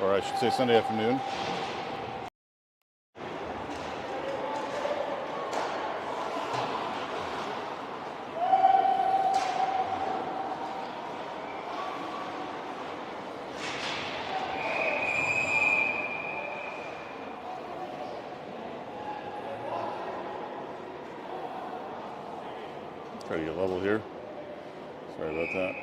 or I should say Sunday afternoon. Try to get level here. Sorry about that.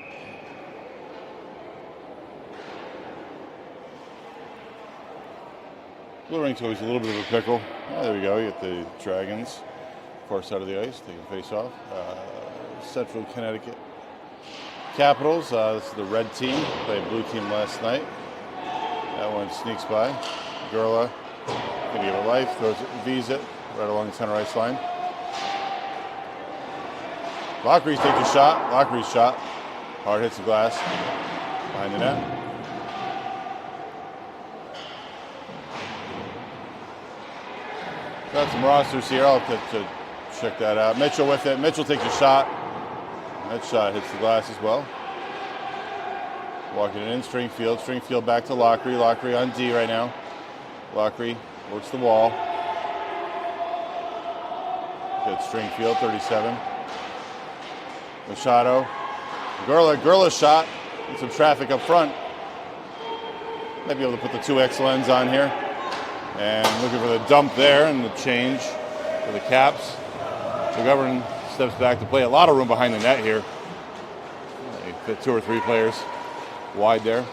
Blue Ring's always a little bit of a pickle. Oh, there we go. You get the Dragons, far side of the ice, taking face off. Central Connecticut Capitals. This is the red team. Played blue team last night. That one sneaks by. Gurla can give it life. Throws it, V's it right along the center ice line. Lockery takes a shot. Lockery's shot. Hard hits the glass. Behind the net. Got some rosters here. I'll have to check that out. Mitchell with it. Mitchell takes a shot. That shot hits the glass as well. Walking it in. Stringfield. Stringfield back to Lockery. Lockery on D right now. Lockery works the wall. Good Stringfield, 37. Machado. Gurla's shot. Get some traffic up front. Might be able to put the 2X lens on here. And looking for the dump there and the change for the Caps. McGovern steps back to play. A lot of room behind the net here. They fit 2 or 3 players wide there.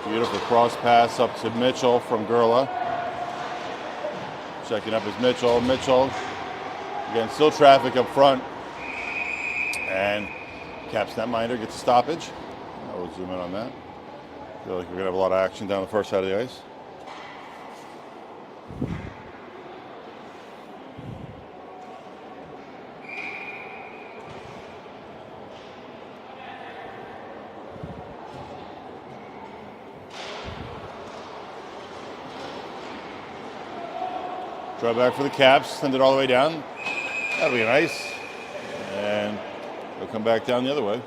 Beautiful cross pass up to Mitchell from Gurla. Checking up is Mitchell. Mitchell, again, still traffic up front. And Caps netminder gets a stoppage. I will zoom in on that. I feel like we're going to have a lot of action down the first side of the ice. Draw back for the Caps, send it all the way down. That'll be nice. And they'll come back down the other way.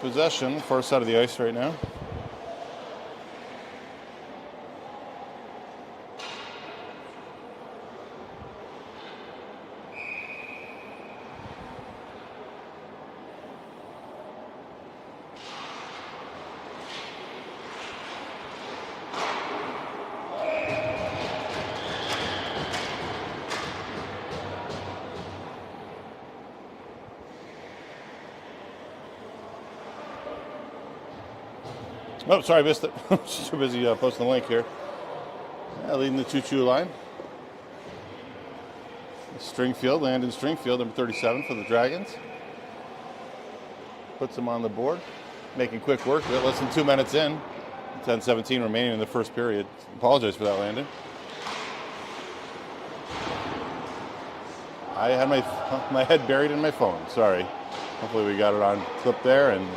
Possession, far side of the ice right now. Oh, sorry, I missed it. I'm just too busy posting the link here. Leading the 2-2 line. Stringfield, Landon Stringfield, number 37 for the Dragons. Puts him on the board. Making quick work of it. Less than 2 minutes in. 10-17 remaining in the first period. Apologize for that, Landon. I had my head buried in my phone. Sorry. Hopefully we got it on clip there. And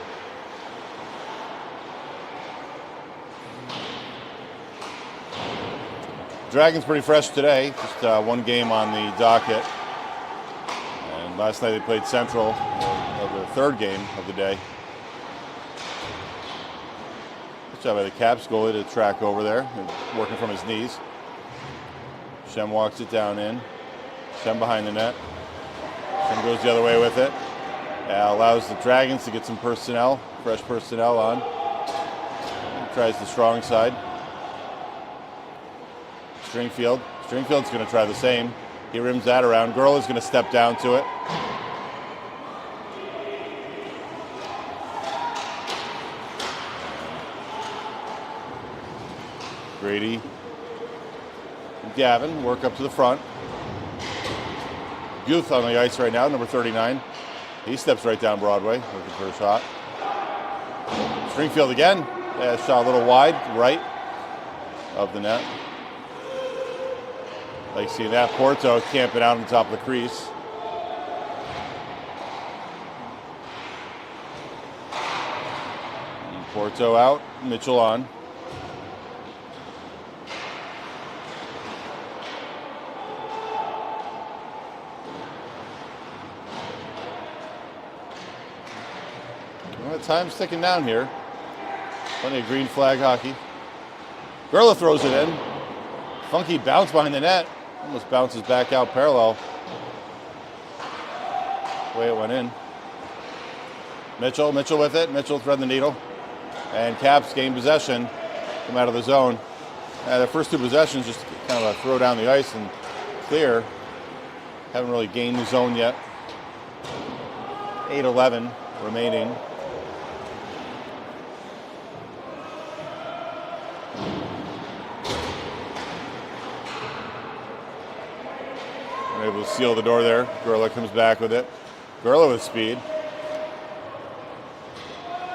Dragons pretty fresh today, just one game on the docket. And last night they played Central, the third game of the day. Good job by the Caps goalie to track over there, working from his knees. Shem walks it down in. Shem behind the net. Shem goes the other way with it. Allows the Dragons to get some personnel, fresh personnel on. Tries the strong side. Stringfield's going to try the same. He rims that around. Gurla's going to step down to it. Grady and Gavin work up to the front. Guth on the ice right now, number 39. He steps right down Broadway, looking for a shot. Stringfield again. Shot a little wide, right of the net. Like seeing that. Porto camping out on the top of the crease. And Porto out, Mitchell on. Well, time's ticking down here. Plenty of green flag hockey. Gerla throws it in. Funky bounce behind the net. Almost bounces back out parallel. The way it went in. Mitchell with it. Mitchell threading the needle. And Caps gain possession. Come out of the zone. Their first two possessions just kind of throw down the ice and clear. Haven't really gained the zone yet. 8:11 remaining. Able to seal the door there. Gerla comes back with it. Gerla with speed.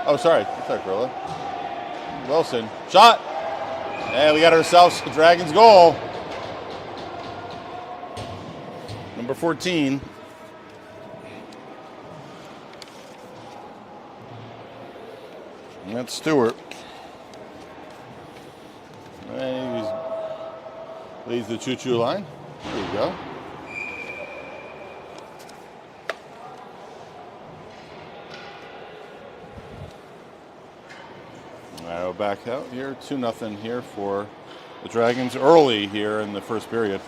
Oh, sorry. It's not Gerla. Wilson. Shot! And we got ourselves a Dragons goal. Number 14. And that's Stewart. And he leads the choo-choo line. There you go. Back out here, 2-0 here for the Dragons early here in the first period.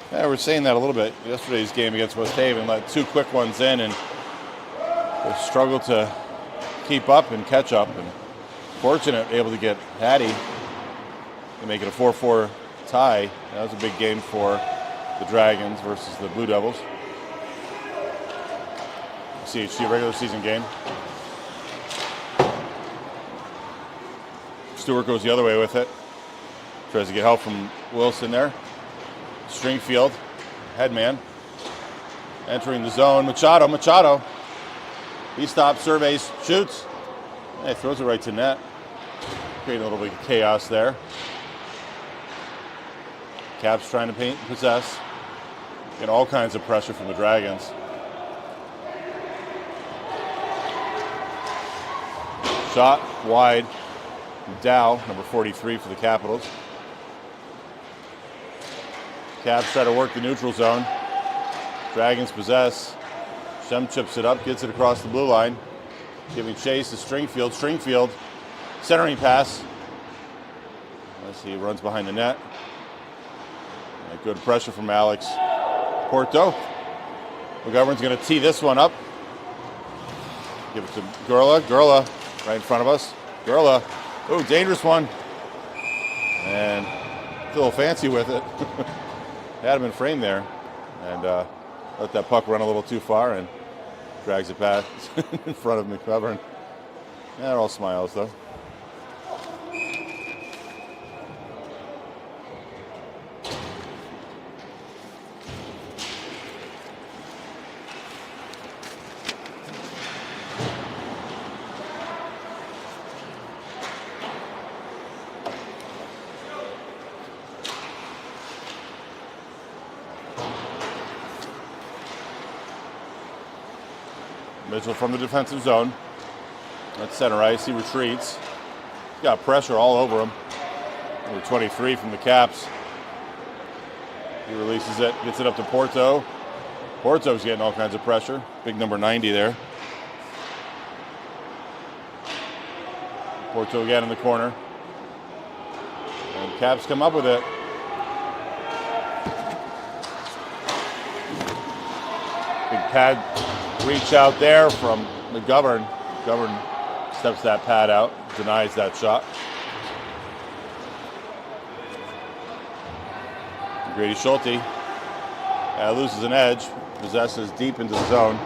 Yeah, we're saying that a little bit. Yesterday's game against West Haven let two quick ones in and they struggled to keep up and catch up. And fortunate, able to get Hattie to make it a 4-4 tie. That was a big game for the Dragons versus the Blue Devils. CHC regular season game. Stewart goes the other way with it. Tries to get help from Wilson there. Stringfield, headman. Entering the zone. Machado. He stops, surveys, shoots. He throws it right to net. Creating a little bit of chaos there. Caps trying to paint and possess. Get all kinds of pressure from the Dragons. Shot wide. Dow, number 43 for the Capitals. Caps try to work the neutral zone. Dragons possess. Shem chips it up, gets it across the blue line. Giving chase to Stringfield. Stringfield, centering pass. As he runs behind the net. Good pressure from Alex Porto. McGovern's going to tee this one up. Give it to Gerla. Gerla right in front of us. Gerla. Oh, dangerous one. And a little fancy with it. Had him in frame there. And let that puck run a little too far and drags it back in front of McGovern. They're all smiles, though. Mitchell from the defensive zone. That's center ice. He retreats. He's got pressure all over him. Number 23 from the Caps. He releases it, gets it up to Porto. Porto's getting all kinds of pressure. Big number 90 there. Porto again in the corner. And Caps come up with it. Big pad reach out there from McGovern. McGovern steps that pad out, denies that shot. Grady Schulte loses an edge, possesses deep into the zone.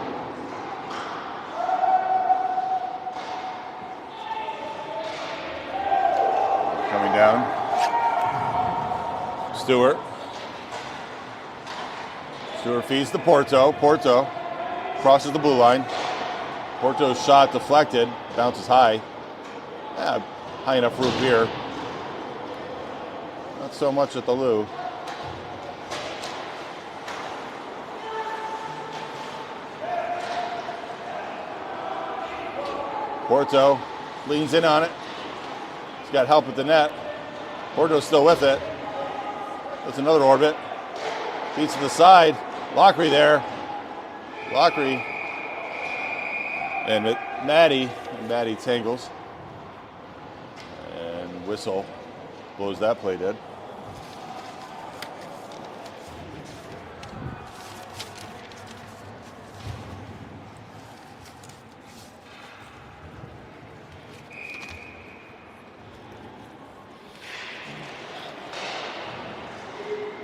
Coming down. Stewart feeds to Porto. Porto crosses the blue line. Porto's shot deflected, bounces high. High enough for a beer. Not so much at the Lou. Porto leans in on it. He's got help at the net. Porto's still with it. That's another orbit. Beats to the side. Lockery there. Lockery. And Maddie tangles. whistle blows that play dead.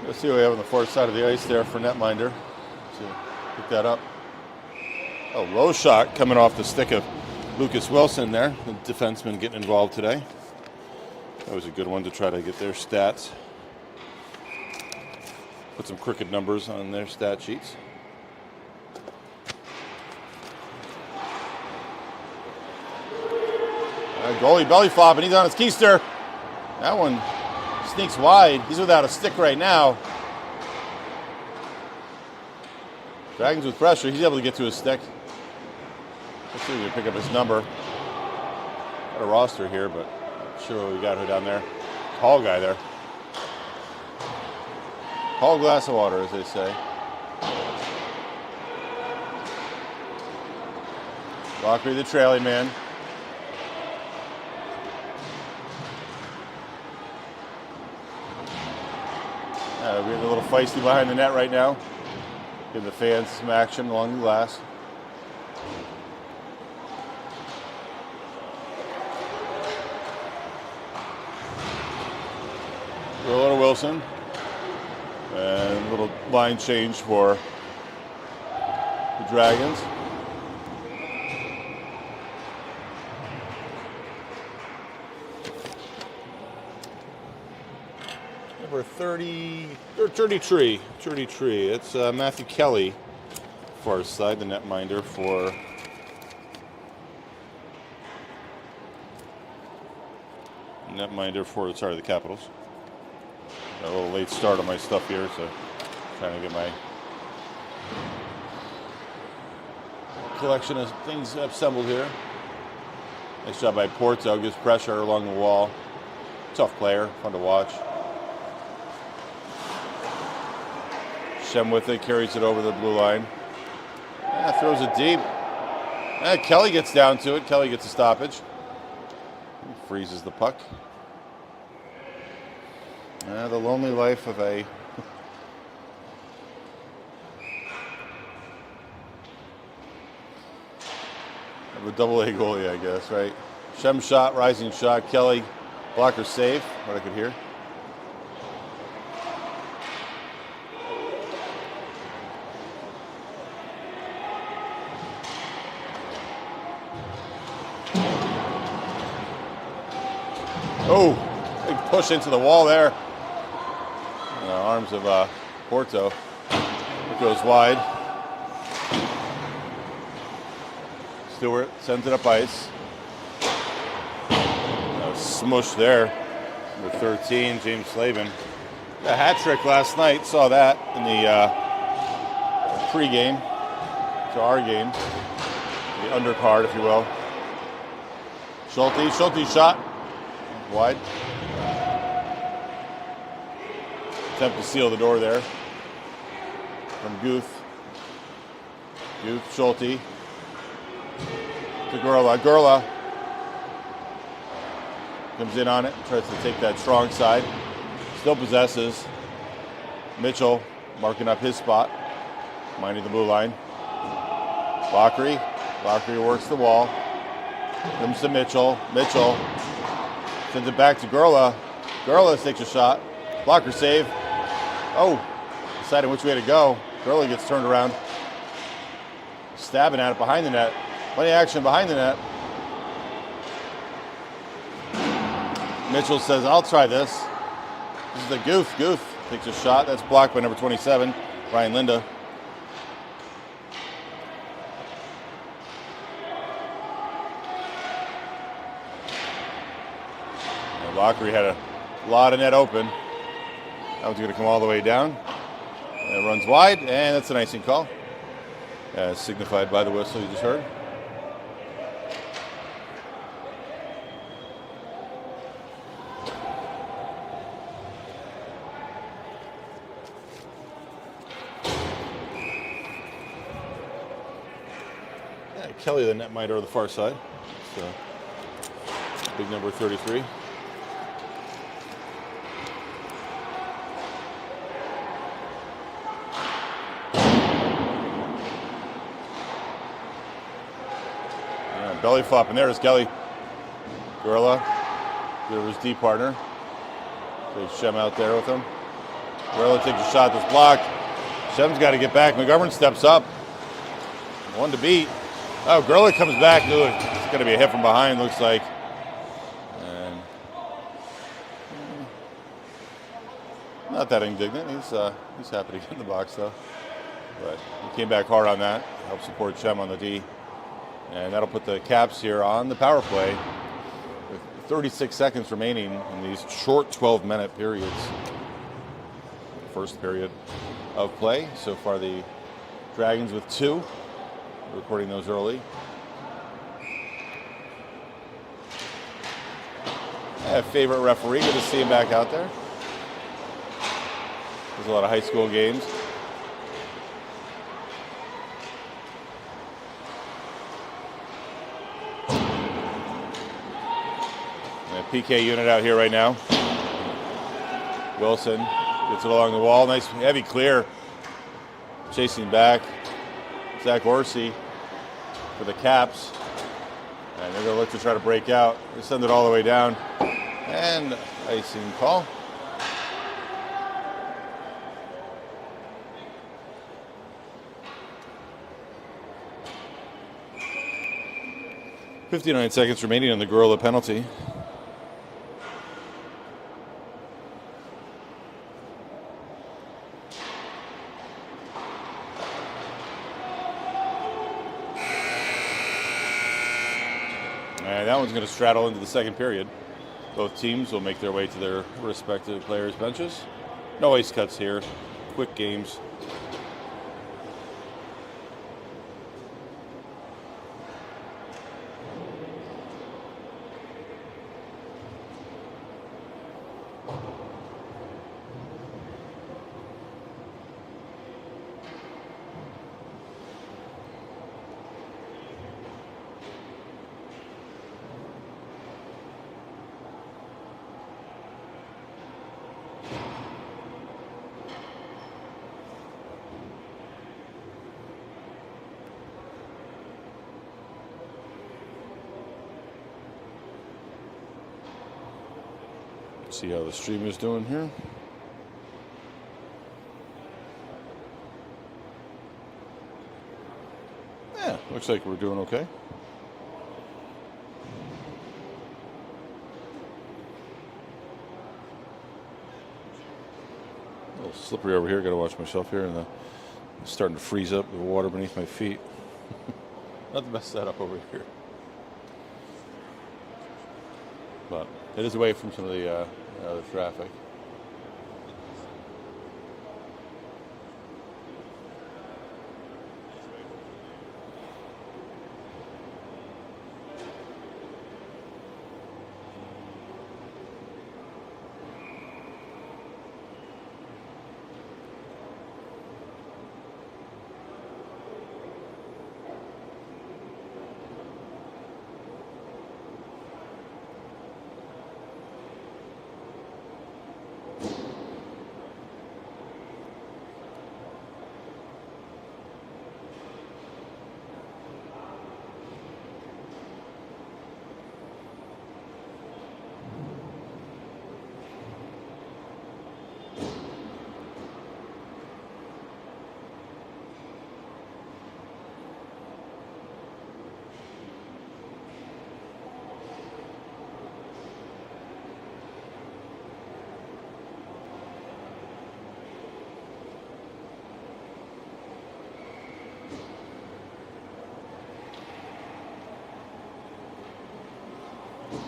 Let's see what we have on the far side of the ice there for netminder to pick that up. Oh, low shot coming off the stick of Lucas Wilson there, the defenseman getting involved today. That was a good one to try to get their stats. Put some crooked numbers on their stat sheets. Goalie belly flop, and he's on his keister. That one sneaks wide. He's without a stick right now. Dragons with pressure. He's able to get to his stick. Let's see if we can pick up his number. Got a roster here, but not sure what we got down there. Tall guy there. Tall glass of water, as they say. Lockery, the trailing man. We're getting a little feisty behind the net right now. Give the fans some action along the glass. Roller to Wilson. And a little line change for the Dragons. Number 33. It's Matthew Kelly, far side, the netminder for the Capitals. Got a little late start on my stuff here, so trying to get my collection of things assembled here. Nice job by Porto, gives pressure along the wall. Tough player, fun to watch. Shem with it, carries it over the blue line. Throws it deep. Kelly gets down to it. Kelly gets a stoppage. He freezes the puck. The lonely life of a double-A goalie, I guess, right? Shem shot, rising shot. Kelly, blocker save, what I could hear. Oh, big push into the wall there. In the arms of Porto. It goes wide. Stewart sends it up ice. Smush there. Number 13, James Slavin. A hat trick last night. Saw that in the pregame to our game. The undercard, if you will. Schulte shot. Wide. Attempt to seal the door there. From Guth. Schulte. To Gurla. Comes in on it. Tries to take that strong side. Still possesses. Mitchell marking up his spot. Minding the blue line. Lockery. Lockery works the wall. Comes to Mitchell. Mitchell sends it back to Gurla. Gurla takes a shot. Blocker save. Oh, deciding which way to go. Gurla gets turned around. Stabbing at it behind the net. Plenty of action behind the net. Mitchell says, I'll try this. This is the Goof. Goof takes a shot. That's blocked by number 27, Ryan Linda. Lockery had a lot of net open. That one's going to come all the way down. And it runs wide, and that's an icing call. As signified by the whistle you just heard. Kelly, the netminder on the far side. So, big number 33. belly flop, and there's Kelly. Gorilla, good of his D partner. So Shem out there with him. Gorilla takes a shot that's blocked. Shem's got to get back. McGovern steps up. One to beat. Oh, Gorilla comes back. Ooh, it's going to be a hit from behind, looks like. And not that indignant. He's happy to get in the box, though. But he came back hard on that. Helped support Shem on the D. And that'll put the Caps here on the power play with 36 seconds remaining in these short 12-minute periods. First period of play. So far, the Dragons with 2. Recording those early. Favorite referee. Good to see him back out there. There's a lot of high school games. PK unit out here right now. Wilson gets it along the wall. Nice heavy clear. Chasing back. Zach Orsi for the Caps. And they're going to look to try to break out. They send it all the way down. And icing call. .59 seconds remaining on the Gorilla penalty. And that one's going to straddle into the second period. Both teams will make their way to their respective players' benches. No ice cuts here. Quick games. See how the stream is doing here. Yeah, looks like we're doing okay. A little slippery over here. Got to watch myself here, and it's starting to freeze up. The water beneath my feet. Not the best setup over here, but it is away from some of the traffic.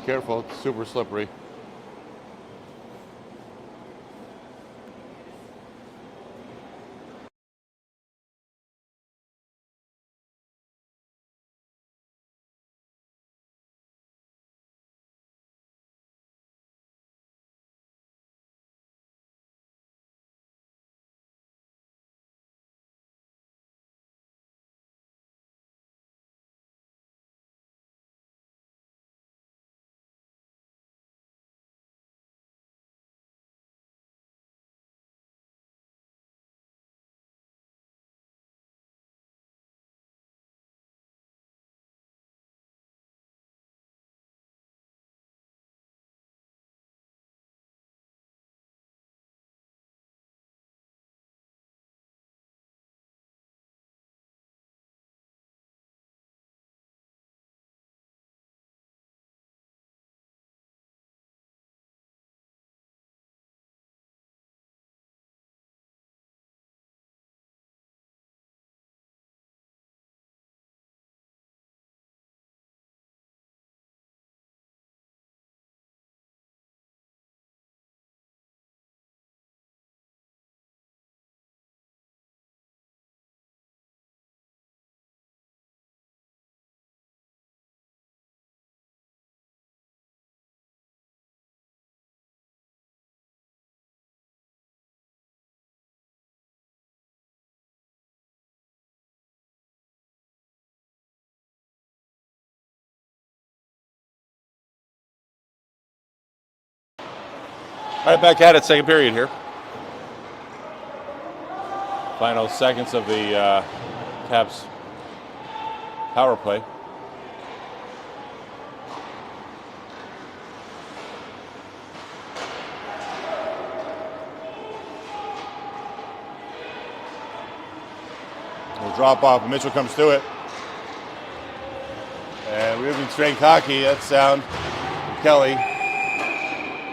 Careful, it's super slippery. Right back at it, second period here. Final seconds of the Caps power play. We'll drop off, and Mitchell comes to it. And we're moving straight cocky. That's sound from Kelly.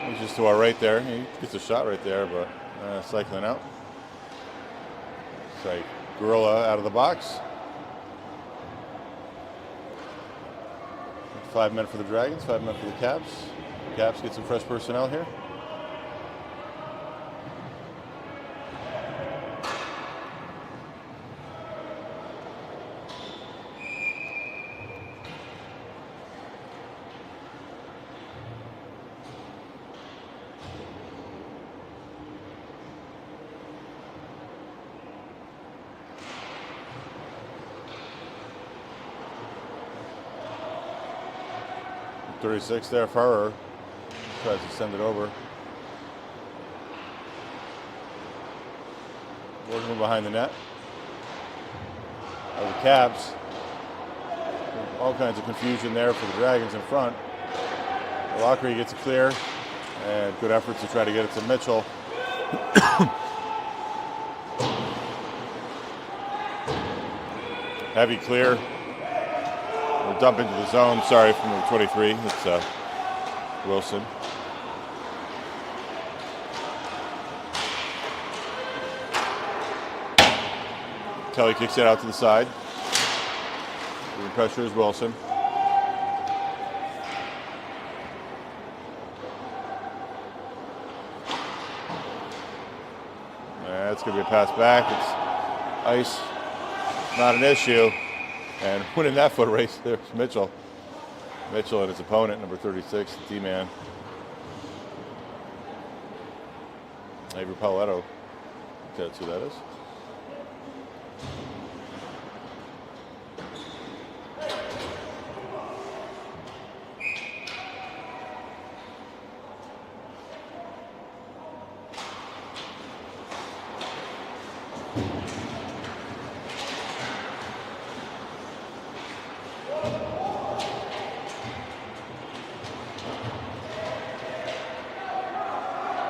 He's just to our right there. He gets a shot right there, but cycling out. It's like Gorilla out of the box. 5 men for the Dragons, 5 men for the Caps. Caps get some fresh personnel here. .36 there, Farrer tries to send it over. Working behind the net. Of the Caps. All kinds of confusion there for the Dragons in front. Lockery gets it clear, and good efforts to try to get it to Mitchell. Heavy clear. We'll dump into the zone. Sorry, from the 23. It's Wilson. Kelly kicks it out to the side. The pressure is Wilson. That's going to be a pass back. It's ice. Not an issue. And winning that foot race, there's Mitchell. Mitchell and his opponent, number 36, the D-man. Avery Paletto. That's who that is.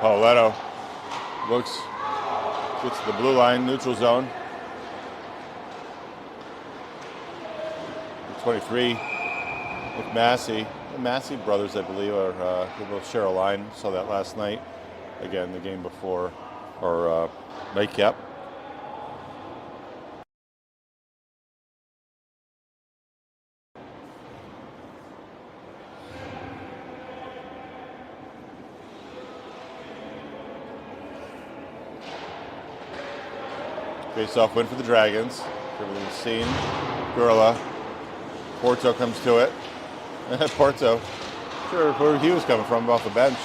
Paletto looks, gets to the blue line, neutral zone. 23 with Massey. The Massey brothers, I believe, are they both share a line. Saw that last night. Again, the game before, or nightcap. Face-off win for the Dragons. Everything's seen. Gurla. Porto comes to it. Porto. Sure where he was coming from, off the bench.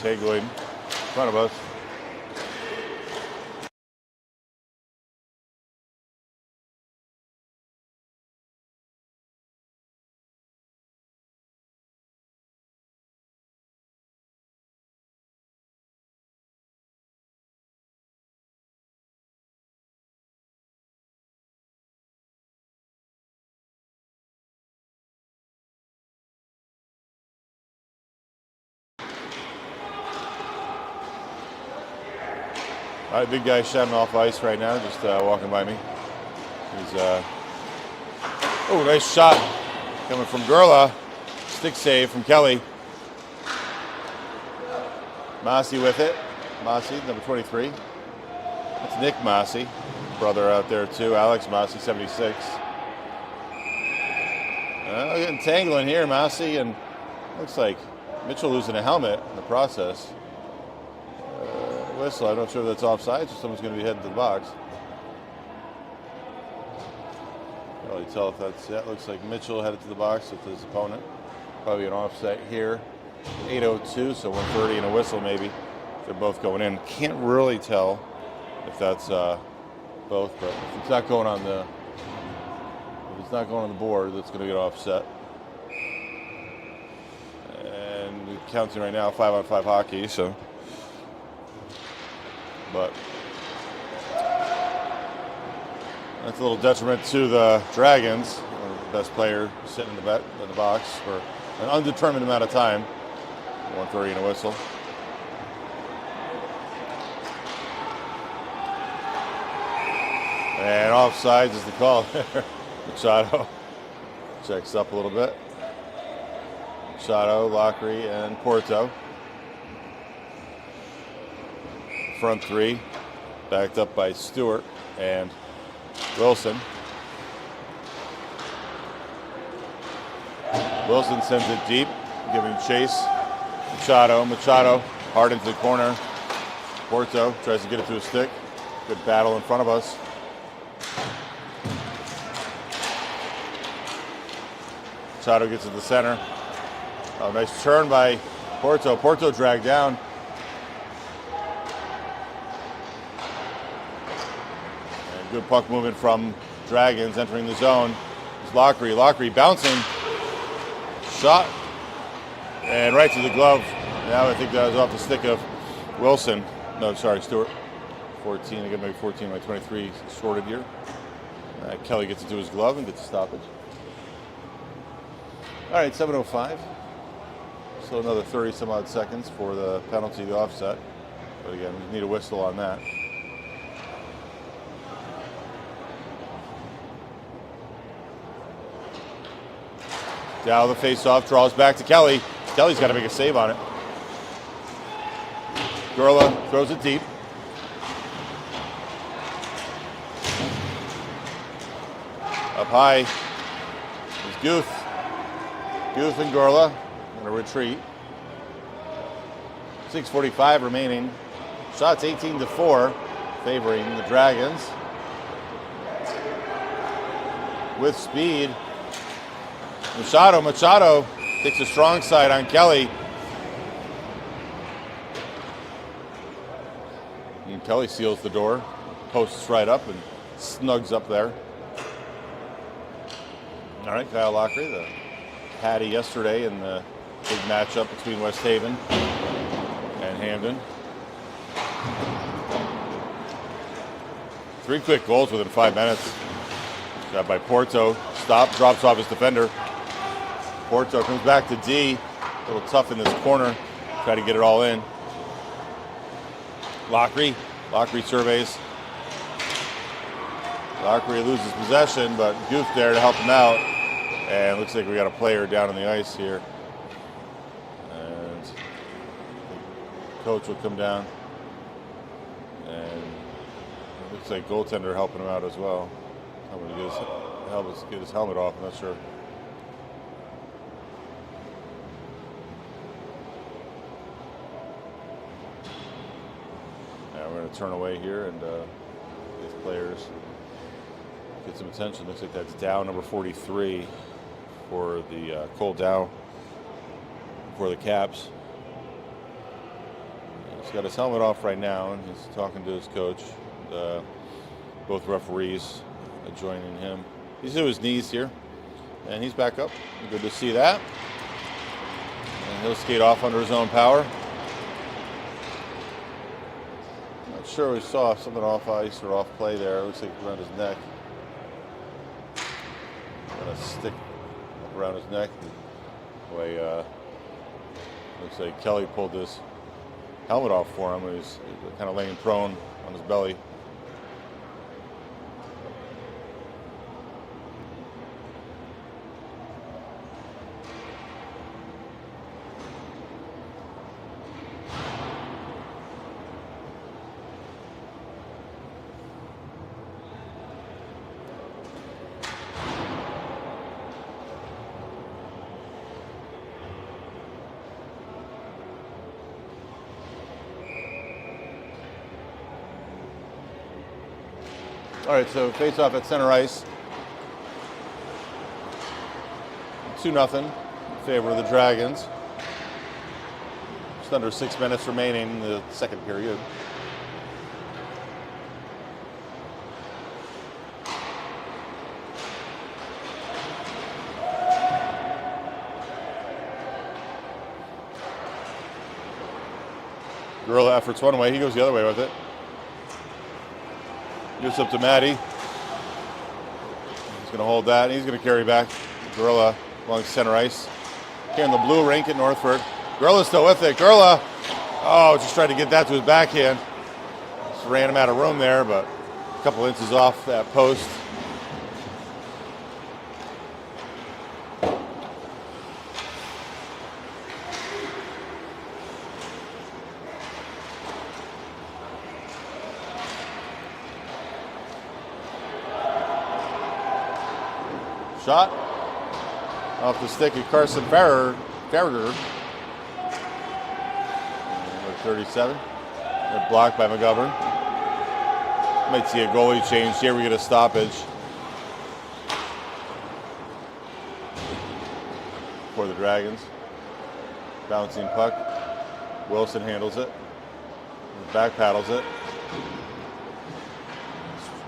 Tagling in front of us. All right, big guy shouting off ice right now, just walking by me. He's, oh, nice shot coming from Gurla. Stick save from Kelly. Massey with it. Massey, number 23. That's Nick Massey, brother out there too. Alex Massey, 76. Getting tangling here, Massey, and looks like Mitchell losing a helmet in the process. Whistle. I'm not sure if that's offside, so someone's going to be heading to the box. Really tell if that's it. Looks like Mitchell headed to the box with his opponent. Probably an offset here. 8:02, so 1:30 and a whistle maybe. They're both going in. Can't really tell if that's both, but if it's not going on the board, that's going to get offset. And we're counting right now 5-on-5 hockey, so. But that's a little detriment to the Dragons. The best player sitting in the box for an undetermined amount of time. 1:30 and a whistle. And offsides is the call there. Machado checks up a little bit. Machado, Lockery, and Porto. Front three, backed up by Stewart and Wilson. Wilson sends it deep, giving chase. Machado, hard into the corner. Porto tries to get it to a stick. Good battle in front of us. Machado gets to the center. Oh, nice turn by Porto. Porto dragged down. And good puck movement from Dragons entering the zone. It's Lockery. Lockery bouncing. Shot. And right to the glove. Now I think that was off the stick of Wilson. No, sorry, Stewart. 14, again, maybe 14, like 23 shorted here. Kelly gets it to his glove and gets a stoppage. All right, 7:05. So another 30 some odd seconds for the penalty, the offset. But again, we need a whistle on that. Dow the face-off, draws back to Kelly. Kelly's got to make a save on it. Gurla throws it deep. Up high is Guth. Guth and Gurla going to retreat. 6:45 remaining. Shots 18-4, favoring the Dragons. With speed. Machado takes a strong side on Kelly. And Kelly seals the door, posts right up and snugs up there. All right, Kyle Lockery, the Patty yesterday in the big matchup between West Haven and Hamden. 3 quick goals within 5 minutes. Got by Porto. Stop, drops off his defender. Porto comes back to D. A little tough in this corner. Try to get it all in. Lockery surveys. Lockery loses possession, but Goof there to help him out. And looks like we got a player down on the ice here. And the coach will come down. And it looks like goaltender helping him out as well. I'm going to get his helmet off, I'm not sure. Now we're going to turn away here and these players get some attention. Looks like that's Dow, number 43, for the Cole Dow for the Caps. He's got his helmet off right now, and he's talking to his coach. Both referees joining him. He's to his knees here, and he's back up. Good to see that. And he'll skate off under his own power. Not sure we saw something off ice or off play there. It looks like around his neck. Got a stick up around his neck. Looks like Kelly pulled his helmet off for him. He's kind of laying prone on his belly. All right, so face off at center ice. 2-0 in favor of the Dragons. Just under 6 minutes remaining in the second period. Gorilla efforts one way, he goes the other way with it. Gives up to Maddie. He's going to hold that, and he's going to carry back. Gorilla along center ice. Here in the blue rink at Northford. Gorilla's still with it. Gorilla, oh, just tried to get that to his backhand. Just ran him out of room there, but a couple inches off that post. Shot off the stick of Carson Farrager. Number 37. They're blocked by McGovern. Might see a goalie change here. We get a stoppage for the Dragons. Bouncing puck. Wilson handles it. Back paddles it.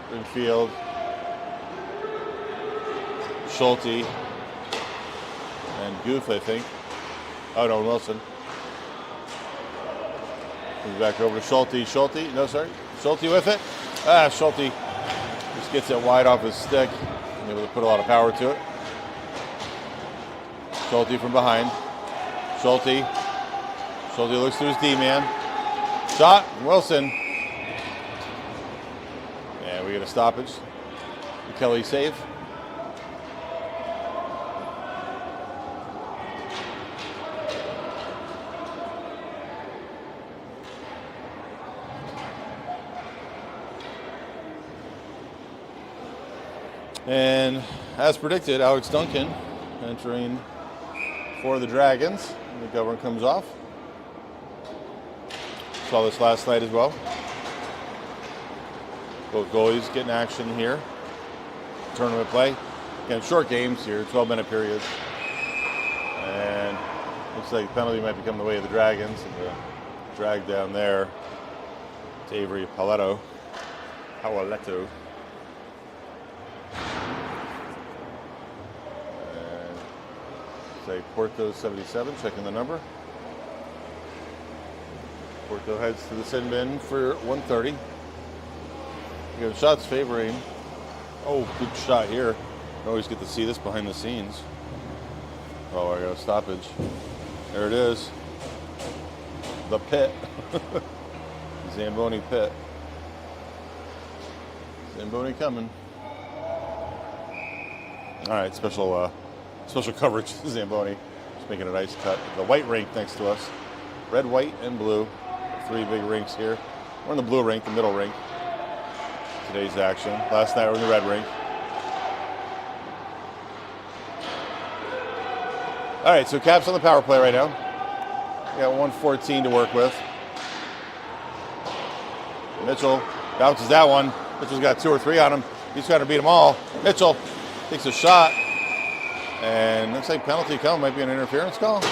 Springfield. Schulte and Goof, I think. Oh no, Wilson. Moves back over to Schulte. Schulte with it. Schulte just gets it wide off his stick. And able to put a lot of power to it. Schulte from behind. Schulte looks to his D-man. Shot, Wilson. And we get a stoppage. The Kelly save. And as predicted, Alex Duncan entering for the Dragons. McGovern comes off. Saw this last night as well. Both goalies getting action here. Tournament play. Again, short games here, 12-minute periods. And looks like the penalty might become the way of the Dragons. And the drag down there to Avery Paletto. Say Porto 77, checking the number. Porto heads to the sin bin for 130. Again, shots favoring. Oh, good shot here. You always get to see this behind the scenes. Oh, I got a stoppage. There it is. The pit. Zamboni pit. Zamboni coming. All right, special coverage, Zamboni. Just making a nice cut. The white rink next to us. Red, white, and blue. 3 big rinks here. We're in the blue rink, the middle rink. Today's action. Last night we were in the red rink. All right, so Caps on the power play right now. We got 114 to work with. Mitchell bounces that one. Mitchell's got 2 or 3 on him. He's trying to beat them all. Mitchell takes a shot. And looks like penalty call, might be an interference call.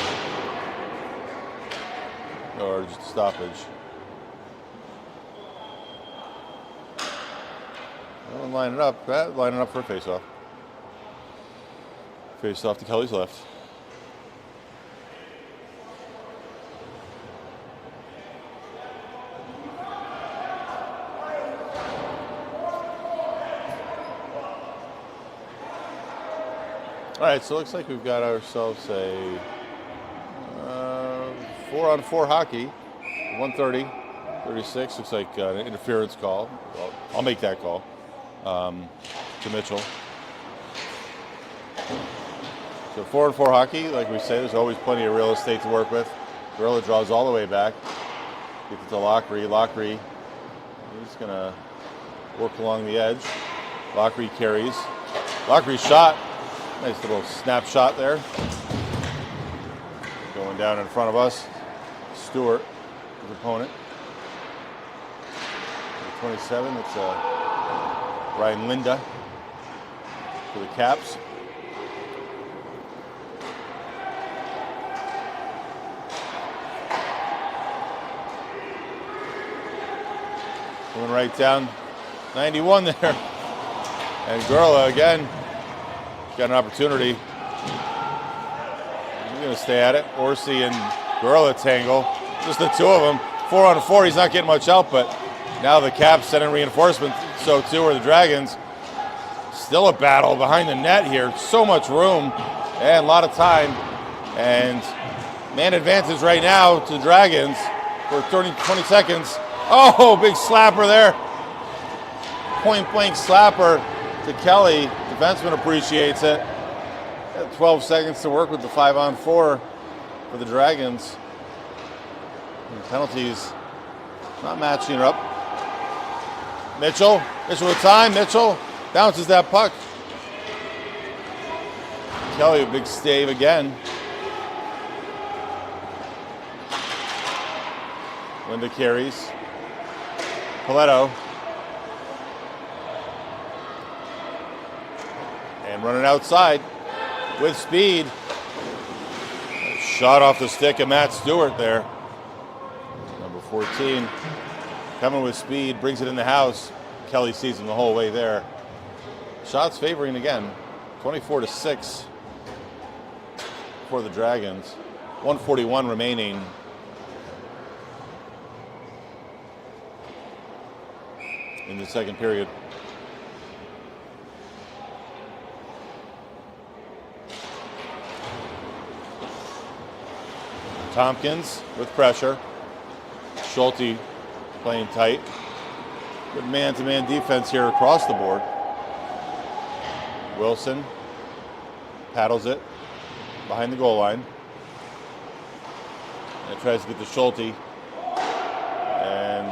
Or just a stoppage. Well, line it up for a face-off. Face-off to Kelly's left. All right, so it looks like we've got ourselves a 4-on-4 hockey, 130, 36. Looks like an interference call. Well, I'll make that call to Mitchell. So 4-on-4 hockey, like we say, there's always plenty of real estate to work with. Gorilla draws all the way back. Gets it to Lockery. Lockery, he's going to work along the edge. Lockery carries. Lockery shot. Nice little snapshot there. Going down in front of us. Stewart, his opponent. 27, it's Ryan Linda for the Caps. Coming right down 91 there. And Gurla again got an opportunity. He's going to stay at it. Orsi and Gurla tangle. Just the two of them. 4-on-4. He's not getting much help, but now the Caps sending reinforcement. So too are the Dragons. Still a battle behind the net here. So much room and a lot of time. And man advantage right now to the Dragons for 20 seconds. Oh, big slapper there. Point blank slapper to Kelly. Defenseman appreciates it. Got 12 seconds to work with the 5-on-4 for the Dragons. And penalties not matching it up. Mitchell with time. Mitchell bounces that puck. Kelly, a big stave again. Linda carries. Paletto. And running outside with speed. Shot off the stick of Matt Stewart there. Number 14. Coming with speed, brings it in the house. Kelly sees him the whole way there. Shots favoring again. 24-6 for the Dragons. 1:41 remaining. In the second period. Tompkins with pressure. Schulte playing tight. Good man-to-man defense here across the board. Wilson paddles it behind the goal line. And tries to get to Schulte. And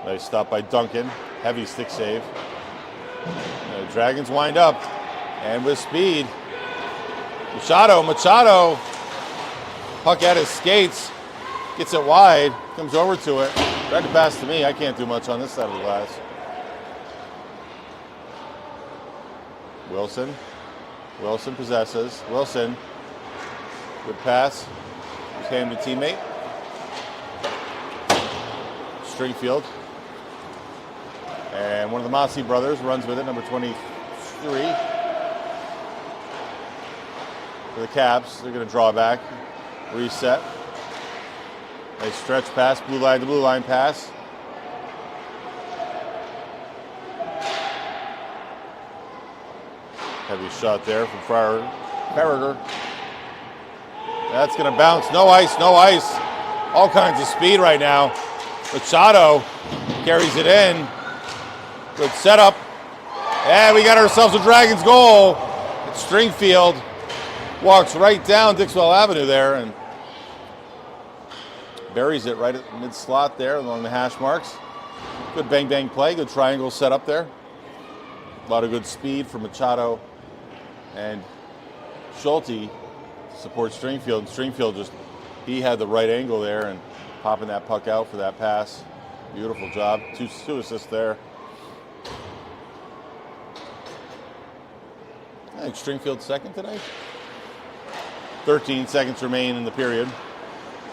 nice stop by Duncan. Heavy stick save. The Dragons wind up. And with speed. Machado. Puck at his skates. Gets it wide. Comes over to it. Tried to pass to me. I can't do much on this side of the glass. Wilson possesses. Wilson. Good pass. Just hand to teammate. Stringfield. And one of the Massey brothers runs with it, number 23. For the Caps, they're going to draw back. Reset. Nice stretch pass, blue line to blue line pass. Heavy shot there from Farragher. That's going to bounce. No ice. All kinds of speed right now. Machado carries it in. Good setup. And we got ourselves a Dragons goal. It's Stringfield. Walks right down Dixwell Avenue there and buries it right at the mid-slot there along the hash marks. Good bang-bang play. Good triangle set up there. A lot of good speed for Machado and Schulte to support Stringfield. And Stringfield he had the right angle there and popping that puck out for that pass. Beautiful job. Two assists there. I think Stringfield's second tonight. 13 seconds remain in the period.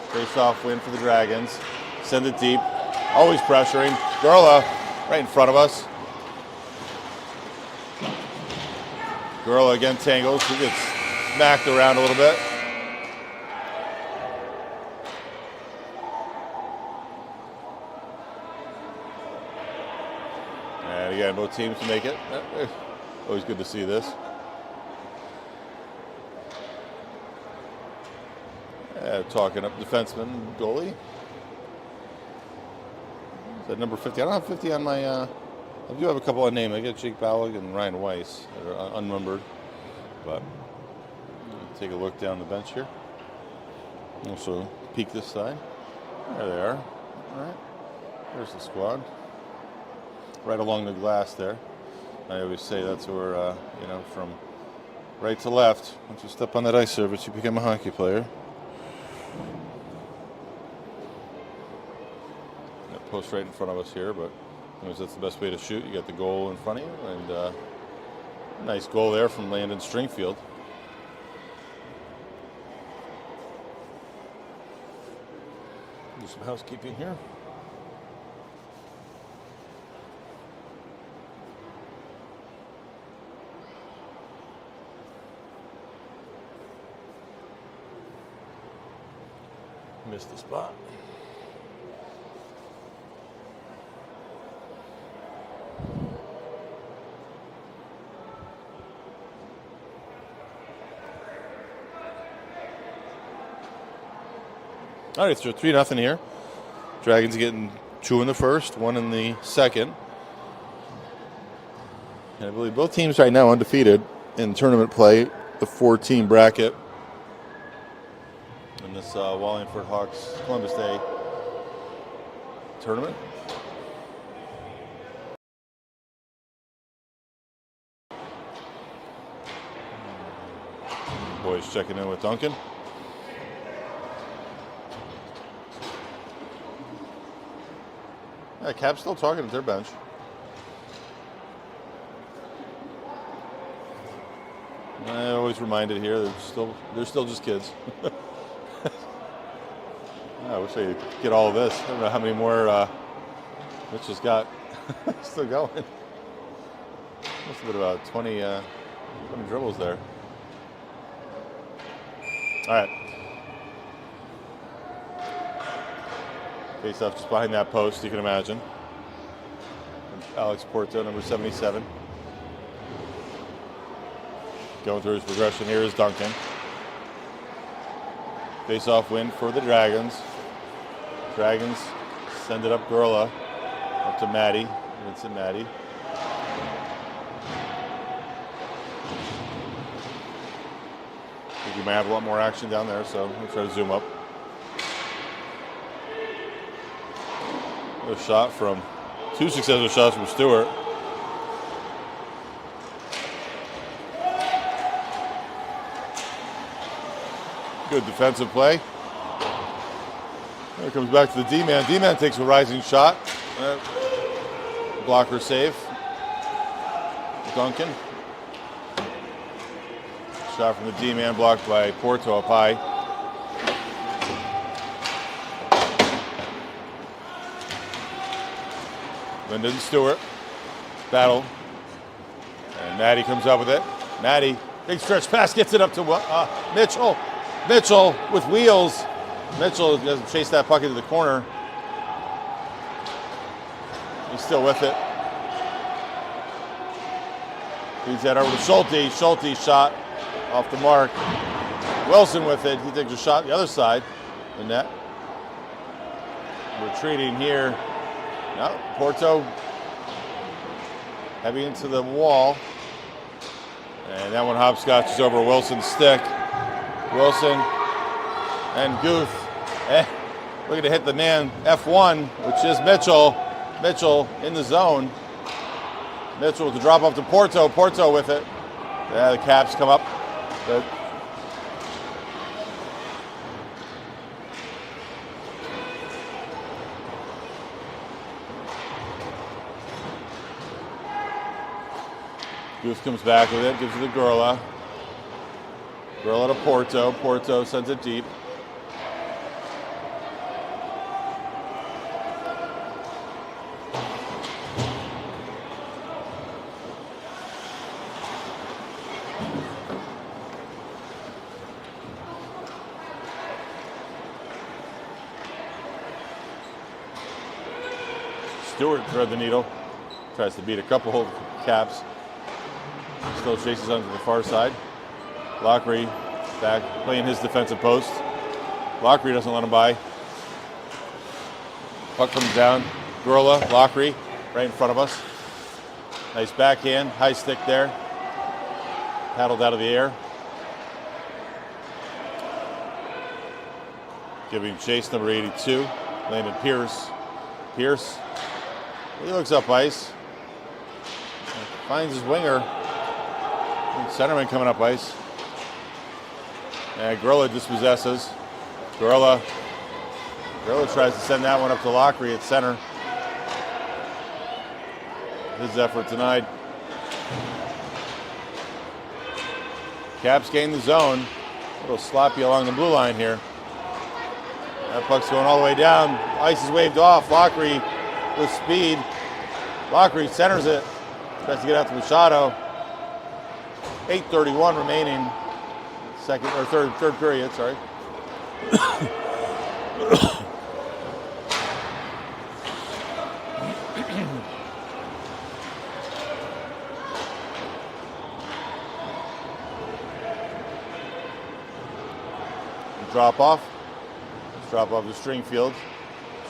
Face-off win for the Dragons. Send it deep. Always pressuring. Gurla right in front of us. Gurla again tangles. He gets smacked around a little bit. And again, both teams make it. Always good to see this. Talking up defenseman, goalie. Is that number 50? I don't have 50 on my, I do have a couple unnamed. I got Jake Ballig and Ryan Weiss that are unnumbered. But take a look down the bench here. Also peek this side. There they are. All right. There's the squad. Right along the glass there. I always say that's where, from right to left. Once you step on that ice surface, you become a hockey player. Post right in front of us here, but that's the best way to shoot. You got the goal in front of you, and nice goal there from Landon Stringfield. Do some housekeeping here. missed the spot. All right, so 3-0 here. Dragons getting 2 in the first, 1 in the second. And I believe both teams right now undefeated in tournament play, the 4-team bracket in this Wallingford Hawks Columbus Day tournament. Boys checking in with Duncan. Yeah, Cap's still talking at their bench. I always reminded here they're still just kids. I wish I could get all of this. I don't know how many more Mitch has got. Still going. Must have been about 20 dribbles there. All right. Face off just behind that post, you can imagine. Alex Porto, number 77. Going through his progression here is Duncan. Face-off win for the Dragons. Dragons send it up Gurla, up to Maddie, Vincent Maddie. I think we might have a lot more action down there, so we'll try to zoom up. A shot from, 2 successful shots from Stewart. Good defensive play. There comes back to the D-man. D-man takes a rising shot. Blocker save. Duncan. Shot from the D-man blocked by Porto up high. Lyndon Stewart. Battle. And Maddie comes up with it. Maddie, big stretch pass, gets it up to Mitchell. Mitchell with wheels. Mitchell doesn't chase that puck into the corner. He's still with it. Feeds that over to Schulte. Schulte shot off the mark. Wilson with it. He takes a shot the other side. The net. Retreating here. No, Porto heavy into the wall. And that one hopscotches over Wilson's stick. Wilson and Guth looking to hit the man F1, which is Mitchell. Mitchell in the zone. Mitchell with the drop off to Porto. Porto with it. Yeah, the Caps come up. But Guth comes back with it, gives it to Gurla. Gurla to Porto. Porto sends it deep. Stewart thread the needle. Tries to beat a couple of Caps. Still chases onto the far side. Lockery back playing his defensive post. Lockery doesn't let him by. Puck comes down. Gurla, Lockery, right in front of us. Nice backhand, high stick there. Paddled out of the air. Giving chase, number 82, Landon Pierce. Pierce, he looks up ice. Finds his winger. Centerman coming up ice. And Gurla dispossesses. Gurla tries to send that one up to Lockery at center. His effort denied. Caps gain the zone. A little sloppy along the blue line here. That puck's going all the way down. Ice is waved off. Lockery with speed. Lockery centers it. Tries to get out to Machado. 8:31 remaining. Third period, sorry. Drop off. Let's drop off to Stringfield.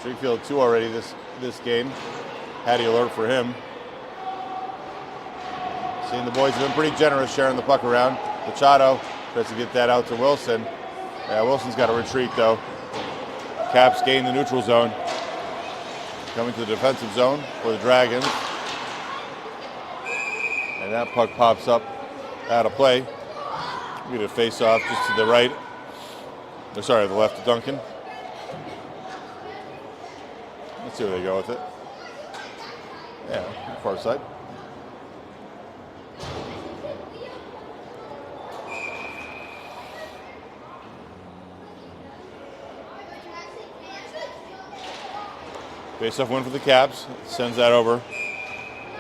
Stringfield 2 already this game. Hattie alert for him. Seeing the boys have been pretty generous sharing the puck around. Machado tries to get that out to Wilson. Yeah, Wilson's got to retreat though. Caps gain the neutral zone. Coming to the defensive zone for the Dragons. And that puck pops up out of play. We get a face off just to the right. Sorry, the left of Duncan. Let's see where they go with it. Yeah, far side. Face-off win for the Caps. Sends that over.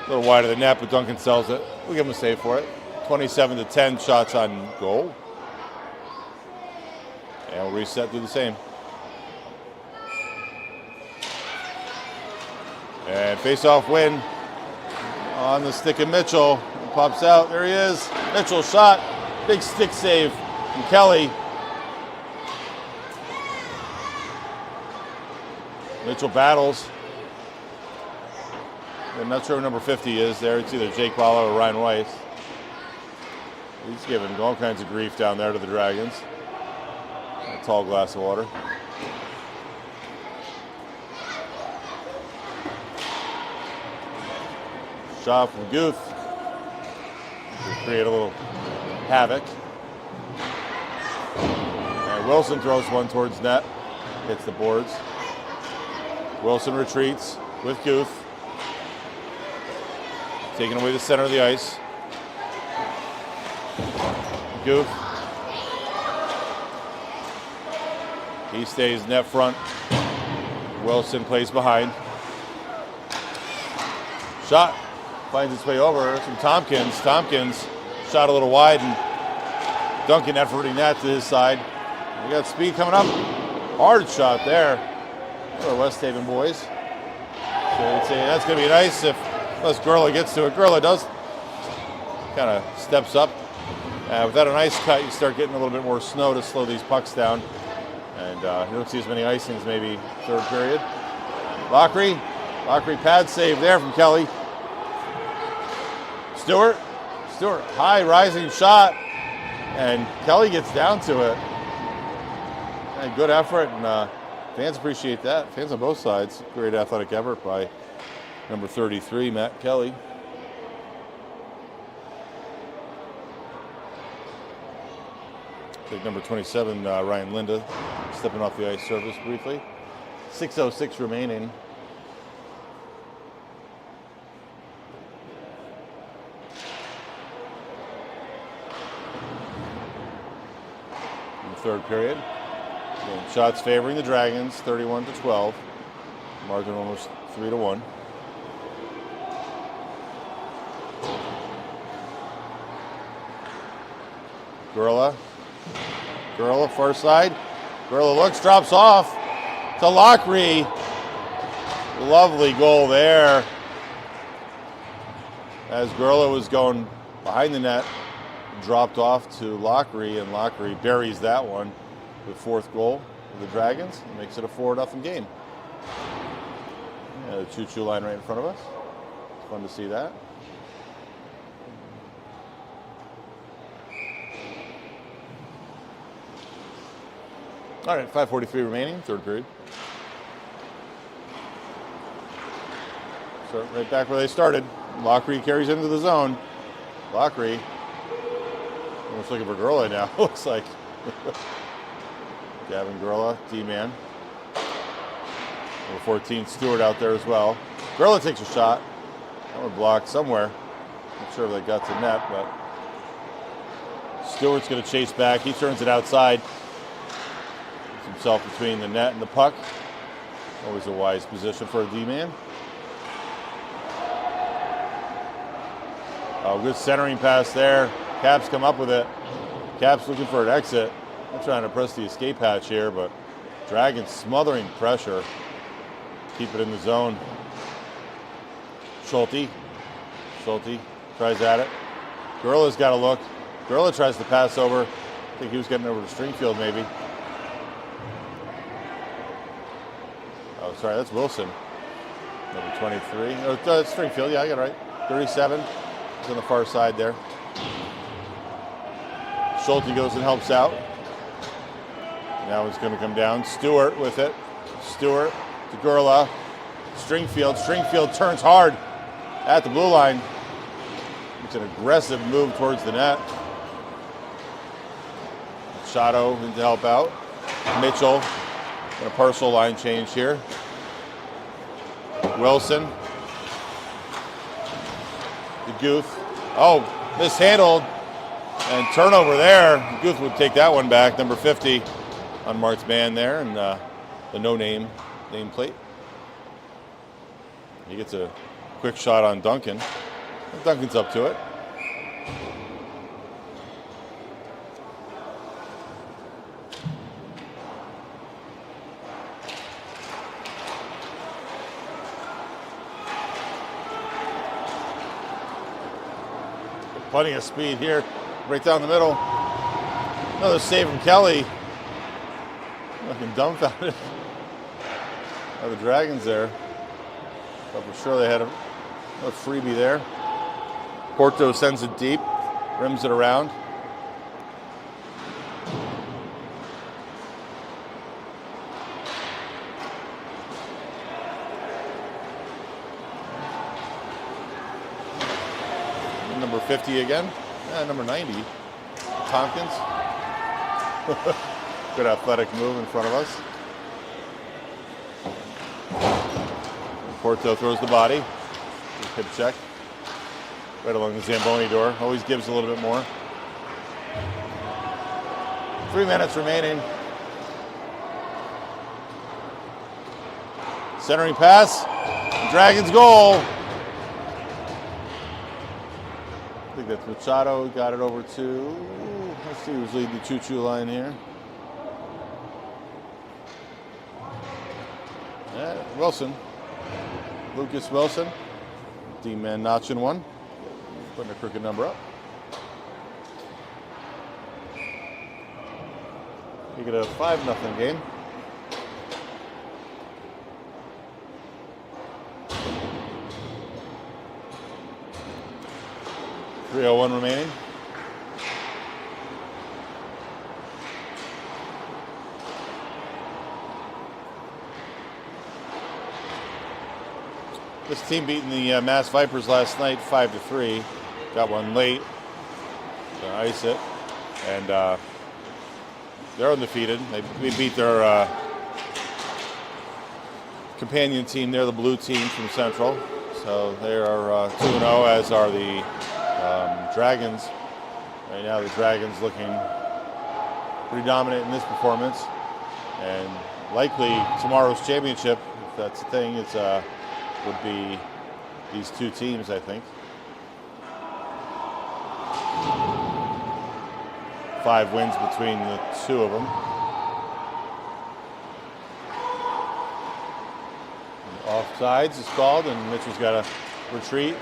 A little wide of the net, but Duncan sells it. We'll give him a save for it. 27-10 shots on goal. And we'll reset, do the same. And face-off win on the stick of Mitchell. It pops out. There he is. Mitchell shot. Big stick save from Kelly. Mitchell battles. I'm not sure who number 50 is there. It's either Jake Bala or Ryan Weiss. He's giving all kinds of grief down there to the Dragons. A tall glass of water. Shot from Guth to create a little havoc. And Wilson throws one towards net. Hits the boards. Wilson retreats with Guth. Taking away the center of the ice. Guth. He stays net front. Wilson plays behind. Shot. Finds its way over from Tompkins. Tompkins shot a little wide, and Duncan efforting that to his side. We got speed coming up. Hard shot there for the West Haven boys. So I'd say that's going to be nice unless Gurla gets to it. Gurla does. Kind of steps up. Without an ice cut, you start getting a little bit more snow to slow these pucks down. And you don't see as many icings maybe third period. Lockery pad save there from Kelly. Stewart, high rising shot, and Kelly gets down to it. And good effort, and fans appreciate that. Fans on both sides. Great athletic effort by number 33, Matt Kelly. Take number 27, Ryan Linda, stepping off the ice surface briefly. 6:06 remaining. Third period. And shots favoring the Dragons, 31-12. Margin almost 3-1. Gurla, far side. Gurla looks, drops off to Lockery. Lovely goal there. As Gurla was going behind the net, dropped off to Lockery, and Lockery buries that one. The fourth goal of the Dragons. It makes it a 4-0 game. Yeah, the choo-choo line right in front of us. It's fun to see that. All right, 5:43 remaining, third period. So right back where they started. Lockery carries into the zone. Lockery. Almost looking for Gurla now, looks like. Gavin Gurla, D-man. Number 14, Stewart out there as well. Gurla takes a shot. That one blocked somewhere. Not sure if that got to net, but Stewart's going to chase back. He turns it outside. Puts himself between the net and the puck. Always a wise position for a D-man. Oh, good centering pass there. Caps come up with it. Caps looking for an exit. I'm trying to press the escape hatch here, but Dragons smothering pressure. Keep it in the zone. Schulte tries at it. Gurla's got a look. Gurla tries to pass over. I think he was getting over to Stringfield maybe. Oh, sorry, that's Wilson. Number 23. Oh, it's Stringfield. Yeah, I got it right. 37. He's on the far side there. Schulte goes and helps out. Now it's going to come down. Stewart with it. Stewart to Gurla. Stringfield. Stringfield turns hard at the blue line. It's an aggressive move towards the net. Machado in to help out. Mitchell. And a partial line change here. Wilson. The Guth. Oh, mishandled. And turnover there. Guth would take that one back. Number 50 unmarked man there. And the no-name nameplate. He gets a quick shot on Duncan. Duncan's up to it. Plenty of speed here, right down the middle. Another save from Kelly. Looking dumbfounded by the Dragons there. But for sure they had a freebie there. Porto sends it deep, rims it around. Number 50 again. Number 90. Tompkins. Good athletic move in front of us. Porto throws the body. Hip check. Right along the Zamboni door. Always gives a little bit more. 3 minutes remaining. Centering pass. Dragons goal. I think that's Machado. Got it over to, let's see who's leading the choo-choo line here. Yeah, Wilson. Lucas Wilson. D-man notching one. Putting a crooked number up. You get a 5-0 game. .301 remaining. This team beating the Mass Vipers last night 5-3. Got one late to ice it. And they're undefeated. They beat their companion team. They're the blue team from Central. So they are 2-0, as are the Dragons. Right now the Dragons looking pretty dominant in this performance. And likely tomorrow's championship, if that's the thing, it's would be these two teams, I think. 5 wins between the two of them. Offsides is called, and Mitchell's got to retreat.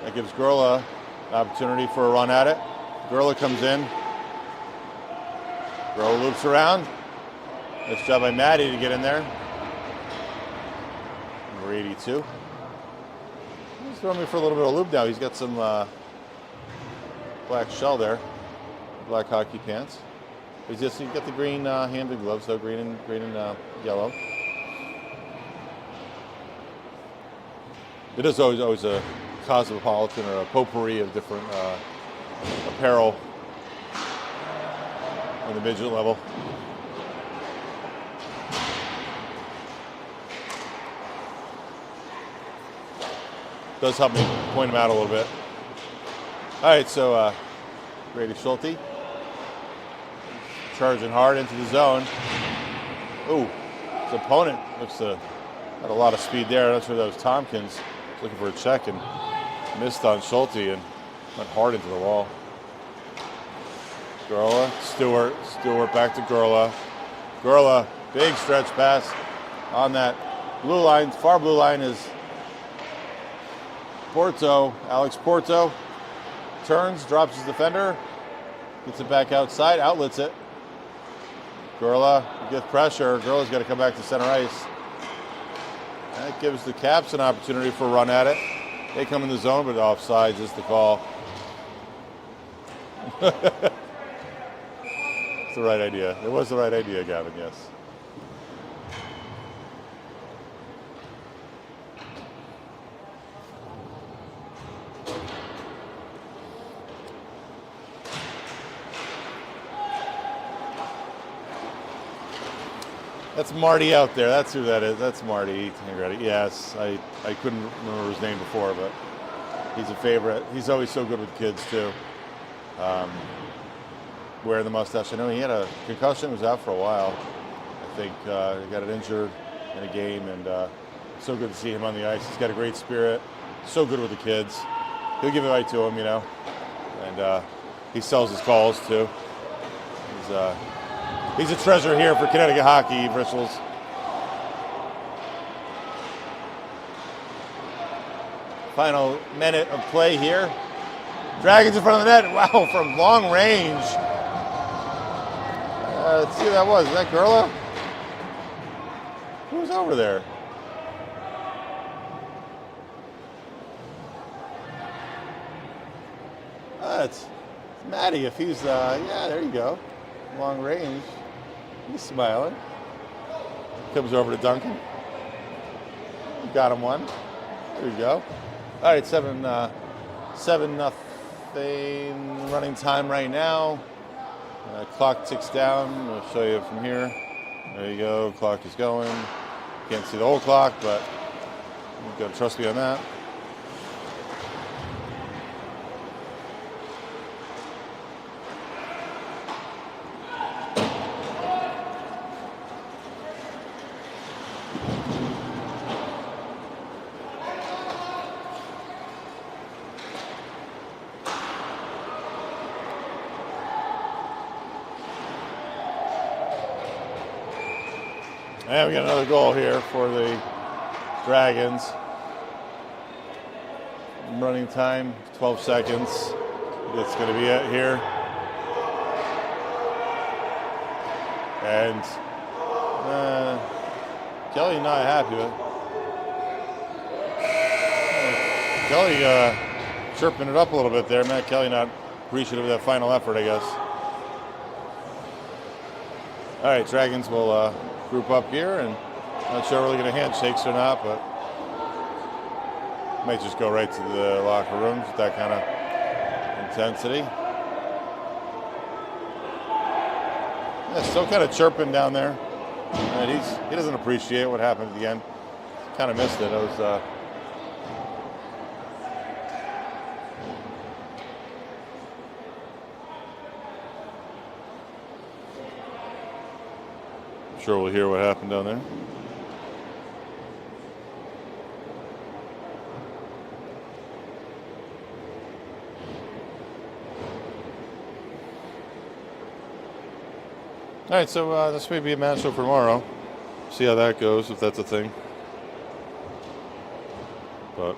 That gives Gurla an opportunity for a run at it. Gurla comes in. Gurla loops around. Nice job by Maddie to get in there. Number 82. He's throwing me for a little bit of loop now. He's got some black shell there. Black hockey pants. He's got the green Hamden gloves, so green and yellow. It is always a cosmopolitan or a potpourri of different apparel on the midget level. Does help me point them out a little bit. All right, so Brady Schulte charging hard into the zone. Ooh, his opponent looks to had a lot of speed there. I'm not sure that was Tompkins. Looking for a check and missed on Schulte and went hard into the wall. Gurla, Stewart back to Gurla. Gurla Big stretch pass on that blue line. Far blue line is Porto. Alex Porto turns, drops his defender, gets it back outside, outlets it. Gurla gets pressure. Gurla's got to come back to center ice. That gives the Caps an opportunity for a run at it. They come in the zone, but offsides is the call. It's the right idea. It was the right idea, Gavin, yes. That's Marty out there. That's who that is. That's Marty. Yes, I couldn't remember his name before, but he's a favorite. He's always so good with kids, too. Wearing the mustache. I know he had a concussion, was out for a while. I think he got it injured in a game, and so good to see him on the ice. He's got a great spirit. So good with the kids. He'll give it right to him, you know. And he sells his calls, too. He's a treasure here for Connecticut hockey, Bristles. Final minute of play here. Dragons in front of the net. Wow, from long range. Let's see who that was. Is that Gurla? Who's over there? It's Matty. If he's, yeah, there you go. Long range. He's smiling. Comes over to Duncan. Got him one. There you go. All right, 7-0 running time right now. Clock ticks down. I'll show you from here. There you go. Clock is going. Can't see the whole clock, but you've got to trust me on that. And we got another goal here for the Dragons. Running time, 12 seconds. That's going to be it here. And Kelly not happy with it. Kelly chirping it up a little bit there. Matt Kelly not appreciative of that final effort, I guess. All right, Dragons will group up here, and not sure we're really going to handshakes or not, but might just go right to the locker rooms with that kind of intensity. Yeah, still kind of chirping down there. And he doesn't appreciate what happened at the end. Kind of missed it. It was sure we'll hear what happened down there. All right, so this may be a matchup for tomorrow. See how that goes, if that's a thing. But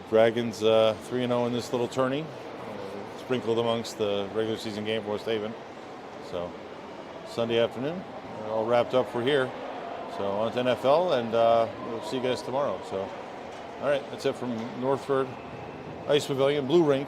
Dragons 3-0 in this little tourney. Sprinkled amongst the regular season game for West Haven. So Sunday afternoon, we're all wrapped up for here. So on to NFL, and we'll see you guys tomorrow. So, all right, that's it from Northford Ice Pavilion, Blue Rink.